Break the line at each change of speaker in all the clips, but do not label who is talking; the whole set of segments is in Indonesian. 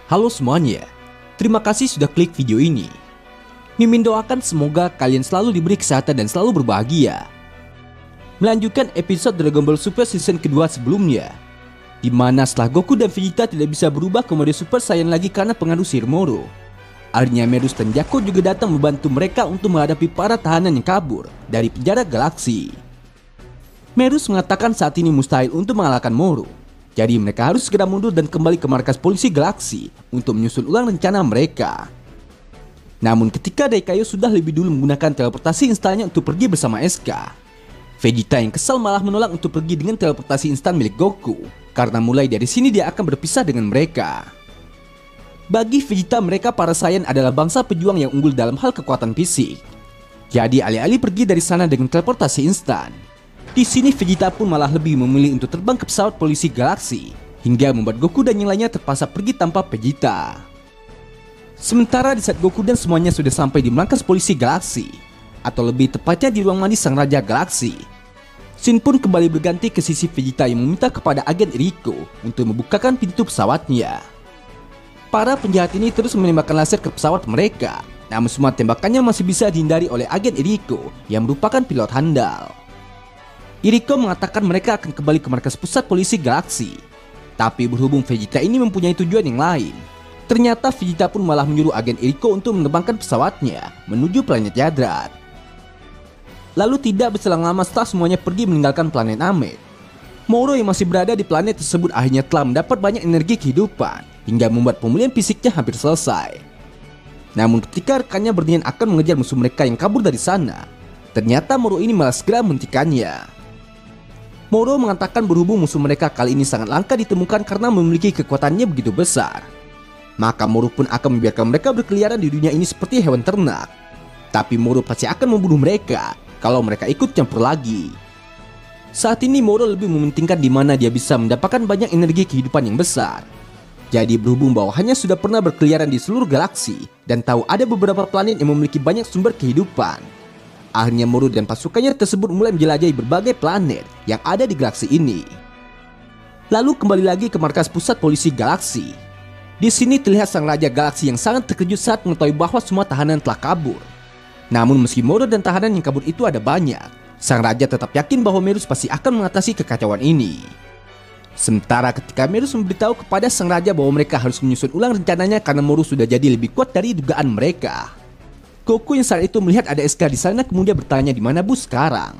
Halo semuanya, terima kasih sudah klik video ini. Mimin doakan semoga kalian selalu diberi kesehatan dan selalu berbahagia. Melanjutkan episode Dragon Ball Super season kedua sebelumnya, di mana setelah Goku dan Vegeta tidak bisa berubah ke mode Super Saiyan lagi karena pengaruh Sir Moro. Akhirnya Merus dan Jaco juga datang membantu mereka untuk menghadapi para tahanan yang kabur dari penjara galaksi. Merus mengatakan saat ini mustahil untuk mengalahkan Moro. Jadi mereka harus segera mundur dan kembali ke markas polisi galaksi untuk menyusun ulang rencana mereka. Namun ketika Daikaio sudah lebih dulu menggunakan teleportasi instannya untuk pergi bersama SK, Vegeta yang kesal malah menolak untuk pergi dengan teleportasi instan milik Goku, karena mulai dari sini dia akan berpisah dengan mereka. Bagi Vegeta, mereka para Saiyan adalah bangsa pejuang yang unggul dalam hal kekuatan fisik. Jadi alih-alih pergi dari sana dengan teleportasi instan, di sini Vegeta pun malah lebih memilih untuk terbang ke pesawat polisi galaksi, hingga membuat Goku dan yang lainnya terpaksa pergi tanpa Vegeta. Sementara di saat Goku dan semuanya sudah sampai di markas polisi galaksi, atau lebih tepatnya di ruang mandi sang raja galaksi, Shin pun kembali berganti ke sisi Vegeta yang meminta kepada agen Iriko untuk membukakan pintu pesawatnya. Para penjahat ini terus menembakkan laser ke pesawat mereka, namun semua tembakannya masih bisa dihindari oleh agen Iriko yang merupakan pilot handal. Iriko mengatakan mereka akan kembali ke markas pusat polisi galaksi. Tapi berhubung Vegeta ini mempunyai tujuan yang lain, ternyata Vegeta pun malah menyuruh agen Iriko untuk menerbangkan pesawatnya menuju planet Yadrat. Lalu tidak berselang lama setelah semuanya pergi meninggalkan planet Namek, Moro yang masih berada di planet tersebut akhirnya telah mendapat banyak energi kehidupan hingga membuat pemulihan fisiknya hampir selesai. Namun ketika rekannya berniat akan mengejar musuh mereka yang kabur dari sana, ternyata Moro ini malah segera menghentikannya. Moro mengatakan berhubung musuh mereka kali ini sangat langka ditemukan karena memiliki kekuatannya begitu besar, maka Moro pun akan membiarkan mereka berkeliaran di dunia ini seperti hewan ternak. Tapi Moro pasti akan membunuh mereka kalau mereka ikut campur lagi. Saat ini Moro lebih mementingkan di mana dia bisa mendapatkan banyak energi kehidupan yang besar. Jadi berhubung bawahannya sudah pernah berkeliaran di seluruh galaksi dan tahu ada beberapa planet yang memiliki banyak sumber kehidupan, akhirnya Moro dan pasukannya tersebut mulai menjelajahi berbagai planet yang ada di galaksi ini. Lalu kembali lagi ke markas pusat polisi galaksi. Di sini terlihat sang raja galaksi yang sangat terkejut saat mengetahui bahwa semua tahanan telah kabur. Namun meski Moro dan tahanan yang kabur itu ada banyak, sang raja tetap yakin bahwa Merus pasti akan mengatasi kekacauan ini. Sementara ketika Merus memberitahu kepada sang raja bahwa mereka harus menyusun ulang rencananya karena Moro sudah jadi lebih kuat dari dugaan mereka, Goku yang saat itu melihat ada SK di sana kemudian bertanya di mana Bu sekarang.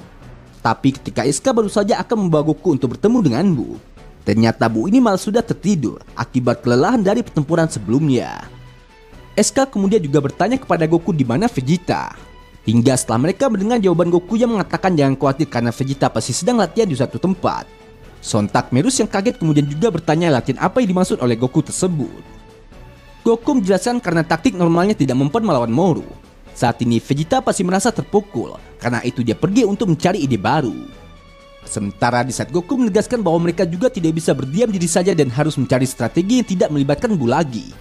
Tapi ketika SK baru saja akan membawa Goku untuk bertemu dengan Bu, ternyata Bu ini malah sudah tertidur akibat kelelahan dari pertempuran sebelumnya. SK kemudian juga bertanya kepada Goku di mana Vegeta. Hingga setelah mereka mendengar jawaban Goku yang mengatakan jangan khawatir karena Vegeta pasti sedang latihan di suatu tempat, sontak Merus yang kaget kemudian juga bertanya latihan apa yang dimaksud oleh Goku tersebut. Goku menjelaskan karena taktik normalnya tidak mempan melawan Moro. Saat ini Vegeta pasti merasa terpukul, karena itu dia pergi untuk mencari ide baru. Sementara di saat Goku menegaskan bahwa mereka juga tidak bisa berdiam diri saja dan harus mencari strategi yang tidak melibatkan Bu lagi.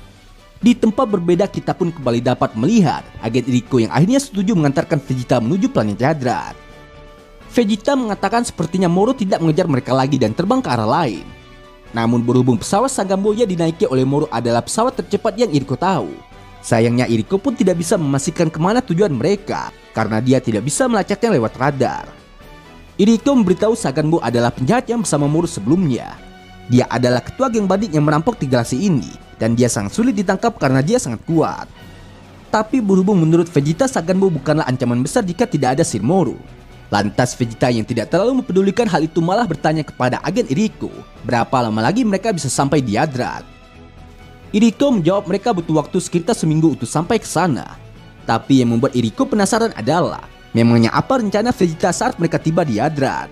Di tempat berbeda kita pun kembali dapat melihat agen Iriko yang akhirnya setuju mengantarkan Vegeta menuju planet Yadrat. Vegeta mengatakan sepertinya Moro tidak mengejar mereka lagi dan terbang ke arah lain. Namun berhubung pesawat Sagambo yang dinaiki oleh Moro adalah pesawat tercepat yang Iriko tahu, sayangnya Iriko pun tidak bisa memastikan kemana tujuan mereka karena dia tidak bisa melacaknya lewat radar. Iriko memberitahu Sagambo adalah penjahat yang bersama Moro sebelumnya. Dia adalah ketua geng bandit yang merampok di galaksi ini dan dia sangat sulit ditangkap karena dia sangat kuat. Tapi berhubung menurut Vegeta Sagambo bukanlah ancaman besar jika tidak ada Sir Moro, lantas Vegeta yang tidak terlalu mempedulikan hal itu malah bertanya kepada agen Iriko berapa lama lagi mereka bisa sampai di Yadrat. Iriko menjawab mereka butuh waktu sekitar seminggu untuk sampai ke sana. Tapi yang membuat Iriko penasaran adalah memangnya apa rencana Vegeta saat mereka tiba di Yadrat.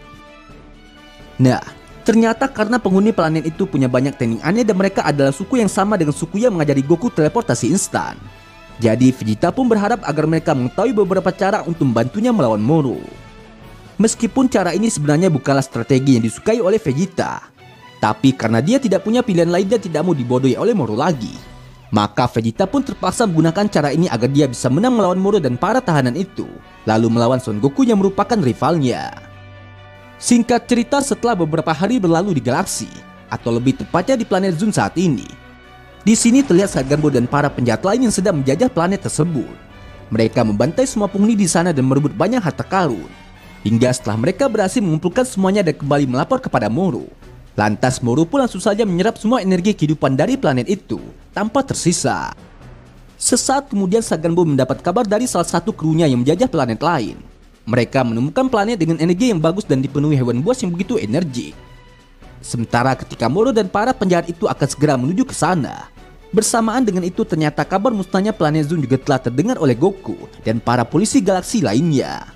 Nah, ternyata karena penghuni planet itu punya banyak teknik aneh dan mereka adalah suku yang sama dengan suku yang mengajari Goku teleportasi instan. Jadi Vegeta pun berharap agar mereka mengetahui beberapa cara untuk membantunya melawan Moro. Meskipun cara ini sebenarnya bukanlah strategi yang disukai oleh Vegeta, tapi karena dia tidak punya pilihan lain dan tidak mau dibodohi oleh Moro lagi, maka Vegeta pun terpaksa menggunakan cara ini agar dia bisa menang melawan Moro dan para tahanan itu, lalu melawan Son Goku yang merupakan rivalnya. Singkat cerita, setelah beberapa hari berlalu di galaksi, atau lebih tepatnya di planet Zun saat ini, Di sini terlihat Saganbo dan para penjahat lain yang sedang menjajah planet tersebut. Mereka membantai semua penghuni di sana dan merebut banyak harta karun. Hingga setelah mereka berhasil mengumpulkan semuanya dan kembali melapor kepada Moro. Lantas Moro pun langsung saja menyerap semua energi kehidupan dari planet itu tanpa tersisa. Sesaat kemudian Saganbo mendapat kabar dari salah satu krunya yang menjajah planet lain. Mereka menemukan planet dengan energi yang bagus dan dipenuhi hewan buas yang begitu energik. Sementara ketika Moro dan para penjahat itu akan segera menuju ke sana, bersamaan dengan itu ternyata kabar musnahnya planet Zoom juga telah terdengar oleh Goku dan para polisi galaksi lainnya.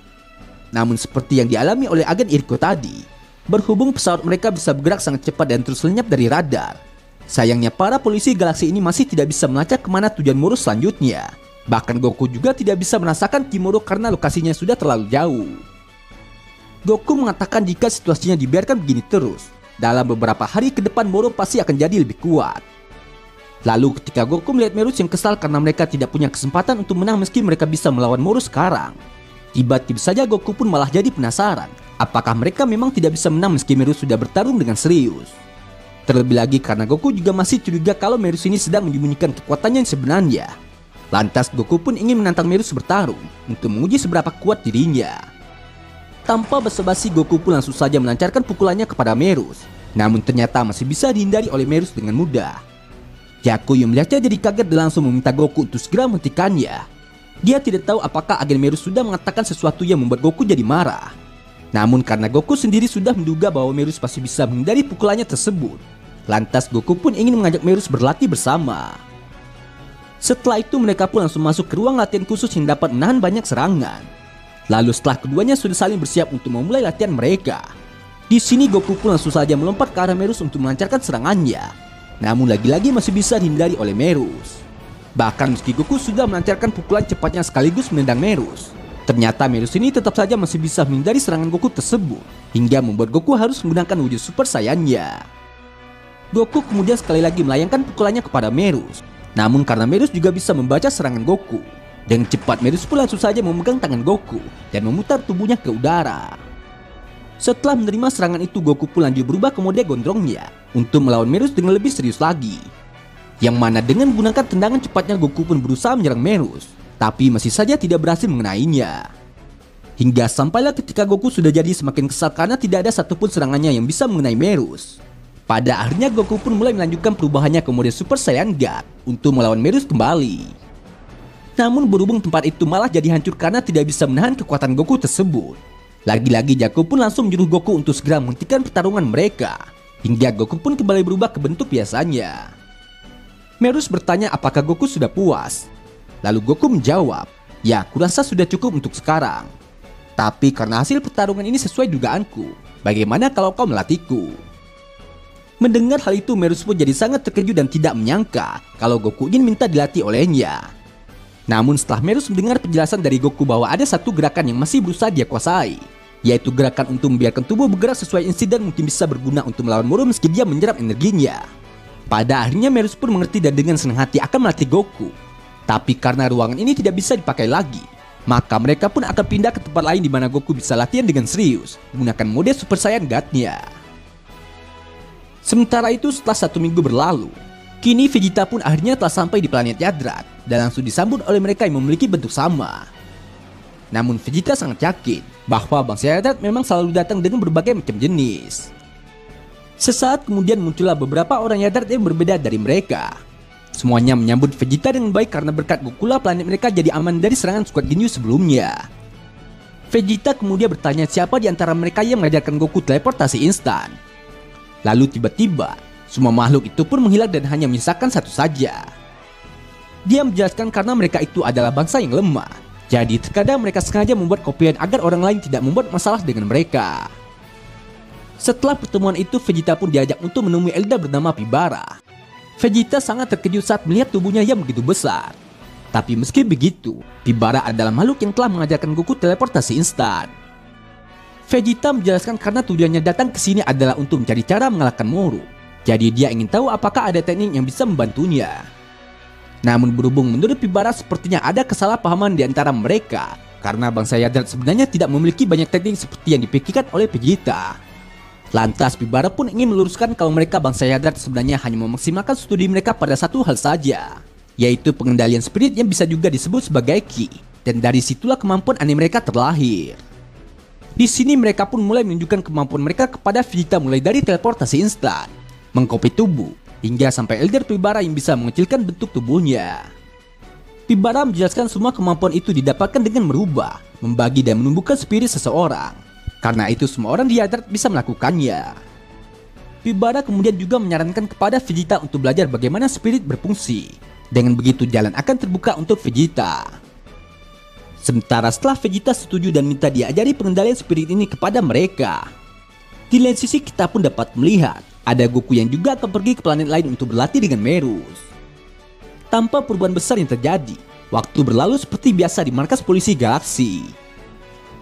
Namun seperti yang dialami oleh agen Iriko tadi, berhubung pesawat mereka bisa bergerak sangat cepat dan terus lenyap dari radar, sayangnya para polisi galaksi ini masih tidak bisa melacak kemana tujuan Moro selanjutnya. Bahkan Goku juga tidak bisa merasakan Ki Moro karena lokasinya sudah terlalu jauh. Goku mengatakan jika situasinya dibiarkan begini terus, dalam beberapa hari ke depan Moro pasti akan jadi lebih kuat. Lalu ketika Goku melihat Merus yang kesal karena mereka tidak punya kesempatan untuk menang meski mereka bisa melawan Moro sekarang, tiba-tiba saja Goku pun malah jadi penasaran apakah mereka memang tidak bisa menang meski Merus sudah bertarung dengan serius. Terlebih lagi karena Goku juga masih curiga kalau Merus ini sedang menyembunyikan kekuatannya yang sebenarnya. Lantas Goku pun ingin menantang Merus bertarung untuk menguji seberapa kuat dirinya. Tanpa basa-basi Goku pun langsung saja melancarkan pukulannya kepada Merus. Namun ternyata masih bisa dihindari oleh Merus dengan mudah. Jaku yang melihatnya jadi kaget dan langsung meminta Goku untuk segera menghentikannya. Dia tidak tahu apakah agen Merus sudah mengatakan sesuatu yang membuat Goku jadi marah. Namun karena Goku sendiri sudah menduga bahwa Merus pasti bisa menghindari pukulannya tersebut, lantas Goku pun ingin mengajak Merus berlatih bersama. Setelah itu mereka pun langsung masuk ke ruang latihan khusus yang dapat menahan banyak serangan. Lalu setelah keduanya sudah saling bersiap untuk memulai latihan mereka, di sini Goku pun langsung saja melompat ke arah Merus untuk melancarkan serangannya. Namun lagi-lagi masih bisa dihindari oleh Merus. Bahkan meski Goku sudah melancarkan pukulan cepatnya sekaligus menendang Merus, ternyata Merus ini tetap saja masih bisa menghindari serangan Goku tersebut, hingga membuat Goku harus menggunakan wujud Super Saiyan-nya. Goku kemudian sekali lagi melayangkan pukulannya kepada Merus. Namun karena Merus juga bisa membaca serangan Goku, dengan cepat Merus pun langsung saja memegang tangan Goku dan memutar tubuhnya ke udara. Setelah menerima serangan itu, Goku pun lanjut berubah ke mode gondrongnya untuk melawan Merus dengan lebih serius lagi. Yang mana dengan menggunakan tendangan cepatnya Goku pun berusaha menyerang Merus, tapi masih saja tidak berhasil mengenainya. Hingga sampailah ketika Goku sudah jadi semakin kesal karena tidak ada satupun serangannya yang bisa mengenai Merus. Pada akhirnya Goku pun mulai melanjutkan perubahannya ke mode Super Saiyan God untuk melawan Merus kembali. Namun berhubung tempat itu malah jadi hancur karena tidak bisa menahan kekuatan Goku tersebut. Lagi-lagi Jaku pun langsung menyuruh Goku untuk segera menghentikan pertarungan mereka. Hingga Goku pun kembali berubah ke bentuk biasanya. Merus bertanya apakah Goku sudah puas. Lalu Goku menjawab, "Ya, kurasa sudah cukup untuk sekarang. Tapi karena hasil pertarungan ini sesuai dugaanku, bagaimana kalau kau melatihku?" Mendengar hal itu Merus pun jadi sangat terkejut dan tidak menyangka kalau Goku ingin minta dilatih olehnya. Namun setelah Merus mendengar penjelasan dari Goku bahwa ada satu gerakan yang masih berusaha dia kuasai, yaitu gerakan untuk membiarkan tubuh bergerak sesuai insting dan mungkin bisa berguna untuk melawan Moro meski dia menyerap energinya. Pada akhirnya Merus pun mengerti dan dengan senang hati akan melatih Goku. Tapi karena ruangan ini tidak bisa dipakai lagi, maka mereka pun akan pindah ke tempat lain di mana Goku bisa latihan dengan serius menggunakan mode Super Saiyan God-nya. Sementara itu setelah 1 minggu berlalu, kini Vegeta pun akhirnya telah sampai di planet Yadrat dan langsung disambut oleh mereka yang memiliki bentuk sama. Namun Vegeta sangat yakin bahwa bangsa Yadrat memang selalu datang dengan berbagai macam jenis. Sesaat kemudian muncullah beberapa orang Yadrat yang berbeda dari mereka. Semuanya menyambut Vegeta dengan baik karena berkat Gokulah planet mereka jadi aman dari serangan Squad Ginyu sebelumnya. Vegeta kemudian bertanya siapa di antara mereka yang mengajarkan Goku teleportasi instan. Lalu tiba-tiba semua makhluk itu pun menghilang dan hanya menyisakan satu saja. Dia menjelaskan karena mereka itu adalah bangsa yang lemah. Jadi terkadang mereka sengaja membuat kopian agar orang lain tidak membuat masalah dengan mereka. Setelah pertemuan itu Vegeta pun diajak untuk menemui Elda bernama Pibara. Vegeta sangat terkejut saat melihat tubuhnya yang begitu besar. Tapi meski begitu, Pibara adalah makhluk yang telah mengajarkan Goku teleportasi instan. Vegeta menjelaskan karena tujuannya datang ke sini adalah untuk mencari cara mengalahkan Moro. Jadi dia ingin tahu apakah ada teknik yang bisa membantunya. Namun berhubung menurut Pibara sepertinya ada kesalahpahaman di antara mereka karena bangsa Yadrat sebenarnya tidak memiliki banyak teknik seperti yang dipikirkan oleh Vegeta. Lantas Pibara pun ingin meluruskan kalau mereka bangsa Yadrat sebenarnya hanya memaksimalkan studi mereka pada satu hal saja, yaitu pengendalian spirit yang bisa juga disebut sebagai Ki. Dan dari situlah kemampuan aneh mereka terlahir. Di sini mereka pun mulai menunjukkan kemampuan mereka kepada Vegeta, mulai dari teleportasi instan, mengkopi tubuh, hingga sampai Elder Pibara yang bisa mengecilkan bentuk tubuhnya. Pibara menjelaskan semua kemampuan itu didapatkan dengan merubah, membagi dan menumbuhkan spirit seseorang. Karena itu semua orang di Yadrat bisa melakukannya. Pibara kemudian juga menyarankan kepada Vegeta untuk belajar bagaimana spirit berfungsi. Dengan begitu jalan akan terbuka untuk Vegeta. Sementara setelah Vegeta setuju dan minta diajari pengendalian spirit ini kepada mereka, di lain sisi kita pun dapat melihat ada Goku yang juga akan pergi ke planet lain untuk berlatih dengan Merus. Tanpa perubahan besar yang terjadi, waktu berlalu seperti biasa di markas polisi galaksi.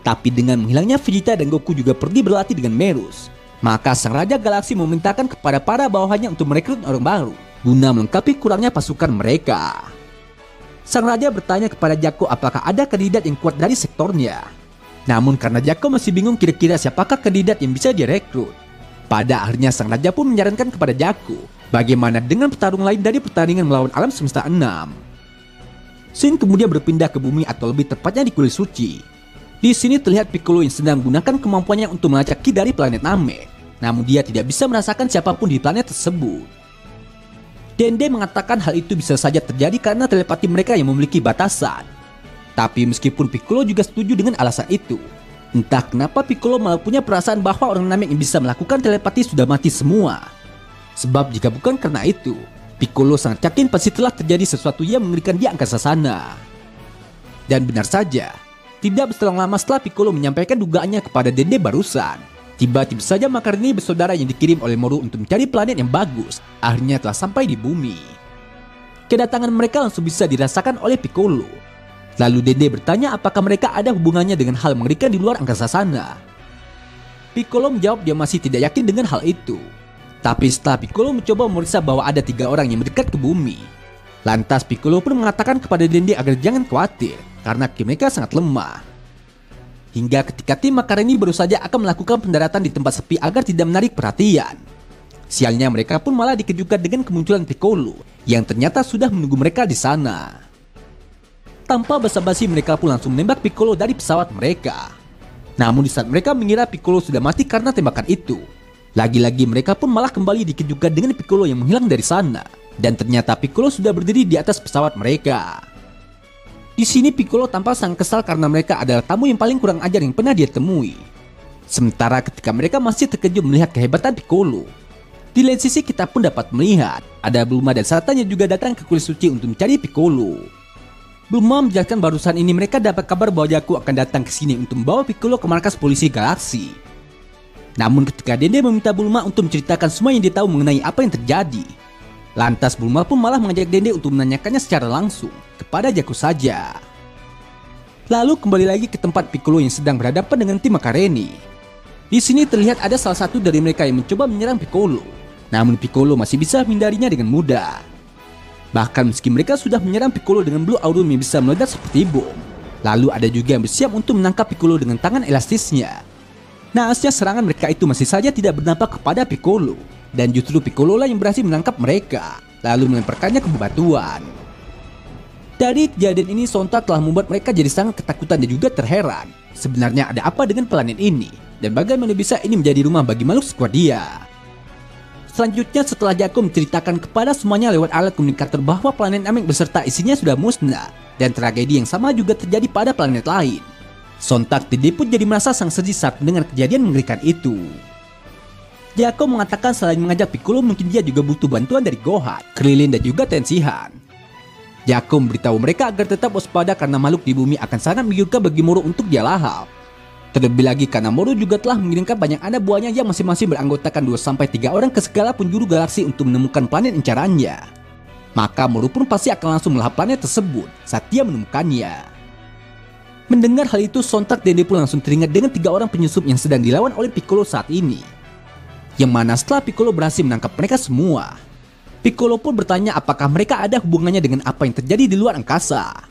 Tapi dengan menghilangnya Vegeta dan Goku juga pergi berlatih dengan Merus, maka Sang Raja Galaksi memerintahkan kepada para bawahannya untuk merekrut orang baru guna melengkapi kurangnya pasukan mereka. Sang Raja bertanya kepada Jaco apakah ada kandidat yang kuat dari sektornya. Namun karena Jaco masih bingung kira-kira siapakah kandidat yang bisa direkrut, pada akhirnya Sang Raja pun menyarankan kepada Jaco bagaimana dengan petarung lain dari pertandingan melawan alam semesta 6. Shin kemudian berpindah ke bumi, atau lebih tepatnya di kuil suci. Di sini terlihat Piccolo yang sedang menggunakan kemampuannya untuk melacak Ki dari planet Namek. Namun dia tidak bisa merasakan siapapun di planet tersebut. Dende mengatakan hal itu bisa saja terjadi karena telepati mereka yang memiliki batasan. Tapi meskipun Piccolo juga setuju dengan alasan itu, entah kenapa Piccolo malah punya perasaan bahwa orang Namek yang bisa melakukan telepati sudah mati semua. Sebab jika bukan karena itu, Piccolo sangat yakin pasti telah terjadi sesuatu yang mengerikan di angkasa sana. Dan benar saja, tidak berselang lama setelah Piccolo menyampaikan dugaannya kepada Dende barusan, tiba-tiba saja Makarni bersaudara yang dikirim oleh Moru untuk mencari planet yang bagus akhirnya telah sampai di bumi. Kedatangan mereka langsung bisa dirasakan oleh Piccolo. Lalu Dende bertanya apakah mereka ada hubungannya dengan hal mengerikan di luar angkasa sana. Piccolo menjawab dia masih tidak yakin dengan hal itu. Tapi setelah Piccolo mencoba memeriksa bahwa ada 3 orang yang mendekat ke bumi, lantas Piccolo pun mengatakan kepada Dende agar jangan khawatir karena Ki mereka sangat lemah. Hingga ketika tim Makarni baru saja akan melakukan pendaratan di tempat sepi agar tidak menarik perhatian. Sialnya mereka pun malah dikejutkan dengan kemunculan Piccolo yang ternyata sudah menunggu mereka di sana. Tanpa basa-basi mereka pun langsung menembak Piccolo dari pesawat mereka. Namun di saat mereka mengira Piccolo sudah mati karena tembakan itu, lagi-lagi mereka pun malah kembali dikejutkan dengan Piccolo yang menghilang dari sana. Dan ternyata Piccolo sudah berdiri di atas pesawat mereka. Di sini Piccolo tampak sangat kesal karena mereka adalah tamu yang paling kurang ajar yang pernah dia temui. Sementara ketika mereka masih terkejut melihat kehebatan Piccolo, di lain sisi kita pun dapat melihat ada Bulma dan Sartan yang juga datang ke kuil suci untuk mencari Piccolo. Bulma menjelaskan barusan ini mereka dapat kabar bahwa Jaco akan datang ke sini untuk membawa Piccolo ke markas polisi galaksi. Namun ketika Dende meminta Bulma untuk menceritakan semua yang dia tahu mengenai apa yang terjadi, lantas Bulma pun malah mengajak Dende untuk menanyakannya secara langsung kepada Jaco saja. Lalu kembali lagi ke tempat Piccolo yang sedang berhadapan dengan tim Makarni. Di sini terlihat ada salah satu dari mereka yang mencoba menyerang Piccolo. Namun Piccolo masih bisa menghindarinya dengan mudah. Bahkan meski mereka sudah menyerang Piccolo dengan Blue Aurum yang bisa meledak seperti bom, lalu ada juga yang bersiap untuk menangkap Piccolo dengan tangan elastisnya. Naasnya serangan mereka itu masih saja tidak berdampak kepada Piccolo. Dan justru Piccolo lah yang berhasil menangkap mereka, lalu melemparkannya ke bebatuan. Dari kejadian ini sontak telah membuat mereka jadi sangat ketakutan dan juga terheran. Sebenarnya ada apa dengan planet ini? Dan bagaimana bisa ini menjadi rumah bagi makhluk Squardia? Selanjutnya setelah Jaco menceritakan kepada semuanya lewat alat komunikator bahwa planet Namek beserta isinya sudah musnah. Dan tragedi yang sama juga terjadi pada planet lain. Sontak Dende pun jadi merasa sangat sedih saat mendengar kejadian mengerikan itu. Jaco mengatakan selain mengajak Piccolo mungkin dia juga butuh bantuan dari Gohan, Krillin dan juga Tenshinhan. Jaco memberitahu mereka agar tetap waspada karena makhluk di bumi akan sangat menggiurkan bagi Moro untuk dia lahap. Terlebih lagi karena Moro juga telah mengirimkan banyak anak buahnya yang masing-masing beranggotakan 2-3 orang ke segala penjuru galaksi untuk menemukan planet incarannya. Maka Moro pun pasti akan langsung melahap planet tersebut saat dia menemukannya. Mendengar hal itu sontak Dende pun langsung teringat dengan 3 orang penyusup yang sedang dilawan oleh Piccolo saat ini. Yang mana setelah Piccolo berhasil menangkap mereka semua, Piccolo pun bertanya apakah mereka ada hubungannya dengan apa yang terjadi di luar angkasa.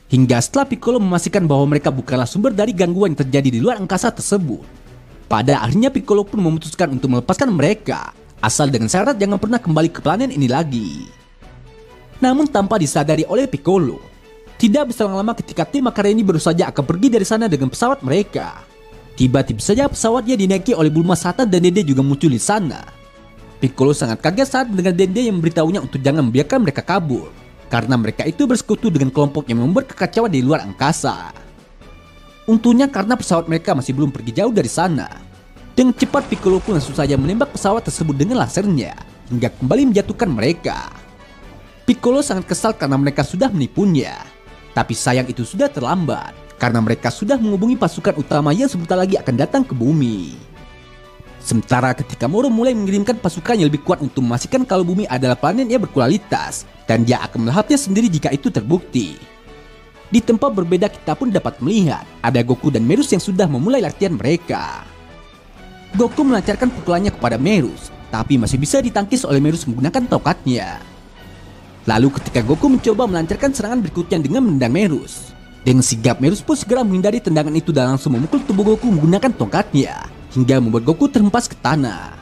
Hingga setelah Piccolo memastikan bahwa mereka bukanlah sumber dari gangguan yang terjadi di luar angkasa tersebut, Pada akhirnya Piccolo pun memutuskan untuk melepaskan mereka, asal dengan syarat jangan pernah kembali ke planet ini lagi. Namun tanpa disadari oleh Piccolo, tidak berselang lama ketika tim Macaroni baru saja akan pergi dari sana dengan pesawat mereka. Tiba-tiba saja pesawatnya dinaiki oleh Bulma Satan dan Dende juga muncul di sana. Piccolo sangat kaget saat mendengar Dende yang memberitahunya untuk jangan membiarkan mereka kabur, karena mereka itu bersekutu dengan kelompok yang membuat kekacauan di luar angkasa. Untungnya karena pesawat mereka masih belum pergi jauh dari sana. Dengan cepat Piccolo pun langsung saja menembak pesawat tersebut dengan lasernya, hingga kembali menjatuhkan mereka. Piccolo sangat kesal karena mereka sudah menipunya. Tapi sayang itu sudah terlambat, karena mereka sudah menghubungi pasukan utama yang sebentar lagi akan datang ke bumi. Sementara ketika Moro mulai mengirimkan pasukan yang lebih kuat untuk memastikan kalau bumi adalah planet yang berkualitas, dan dia akan melahapnya sendiri jika itu terbukti. Di tempat berbeda kita pun dapat melihat ada Goku dan Merus yang sudah memulai latihan mereka. Goku melancarkan pukulannya kepada Merus, tapi masih bisa ditangkis oleh Merus menggunakan tongkatnya. Lalu ketika Goku mencoba melancarkan serangan berikutnya dengan menendang Merus, dengan sigap Merus pun segera menghindari tendangan itu dan langsung memukul tubuh Goku menggunakan tongkatnya, hingga membuat Goku terhempas ke tanah.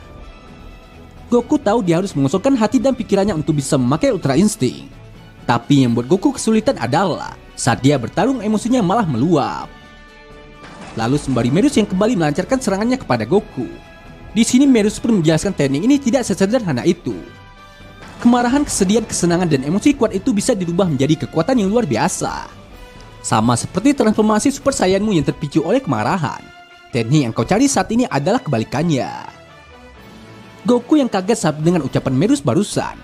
Goku tahu dia harus mengosongkan hati dan pikirannya untuk bisa memakai Ultra Instinct. Tapi yang membuat Goku kesulitan adalah saat dia bertarung emosinya malah meluap. Lalu sembari Merus yang kembali melancarkan serangannya kepada Goku. Di sini Merus pun menjelaskan teknik ini tidak sesederhana itu. Kemarahan, kesedihan, kesenangan, dan emosi kuat itu bisa dirubah menjadi kekuatan yang luar biasa. Sama seperti transformasi Super Saiyanmu yang terpicu oleh kemarahan. Teknik yang kau cari saat ini adalah kebalikannya. Goku yang kaget saat dengan ucapan Merus barusan.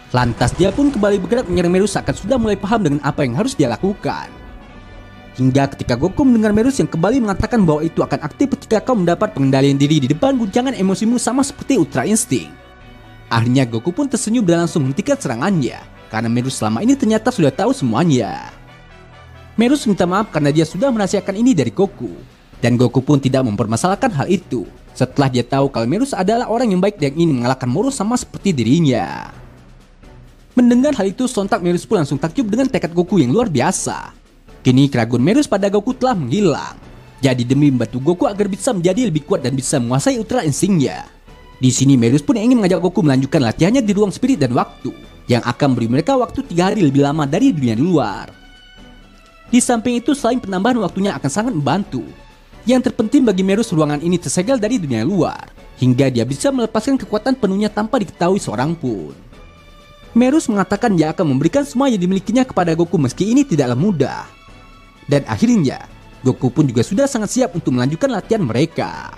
Lantas dia pun kembali bergerak menyerang Merus saat sudah mulai paham dengan apa yang harus dia lakukan. Hingga ketika Goku mendengar Merus yang kembali mengatakan bahwa itu akan aktif ketika kau mendapat pengendalian diri di depan guncangan emosimu sama seperti Ultra Instinct. Akhirnya Goku pun tersenyum dan langsung menghentikan serangannya, karena Merus selama ini ternyata sudah tahu semuanya. Merus minta maaf karena dia sudah merahasiakan ini dari Goku, dan Goku pun tidak mempermasalahkan hal itu setelah dia tahu kalau Merus adalah orang yang baik dan ingin mengalahkan Moro sama seperti dirinya. Mendengar hal itu sontak Merus pun langsung takjub dengan tekad Goku yang luar biasa. Kini keraguan Merus pada Goku telah menghilang. Jadi demi membantu Goku agar bisa menjadi lebih kuat dan bisa menguasai Ultra Instinct-nya, di sini Merus pun ingin mengajak Goku melanjutkan latihannya di ruang spirit dan waktu, yang akan memberi mereka waktu 3 hari lebih lama dari dunia di luar. Di samping itu selain penambahan waktunya akan sangat membantu, yang terpenting bagi Merus ruangan ini tersegel dari dunia luar, hingga dia bisa melepaskan kekuatan penuhnya tanpa diketahui seorang pun. Merus mengatakan dia akan memberikan semua yang dimilikinya kepada Goku meski ini tidaklah mudah. Dan akhirnya, Goku pun juga sudah sangat siap untuk melanjutkan latihan mereka.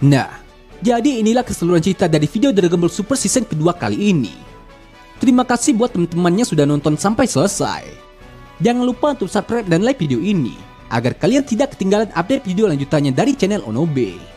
Nah, jadi inilah keseluruhan cerita dari video Dragon Ball Super season kedua kali ini. Terima kasih buat teman-temannya sudah nonton sampai selesai. Jangan lupa untuk subscribe dan like video ini, agar kalian tidak ketinggalan update video lanjutannya dari channel Onobe.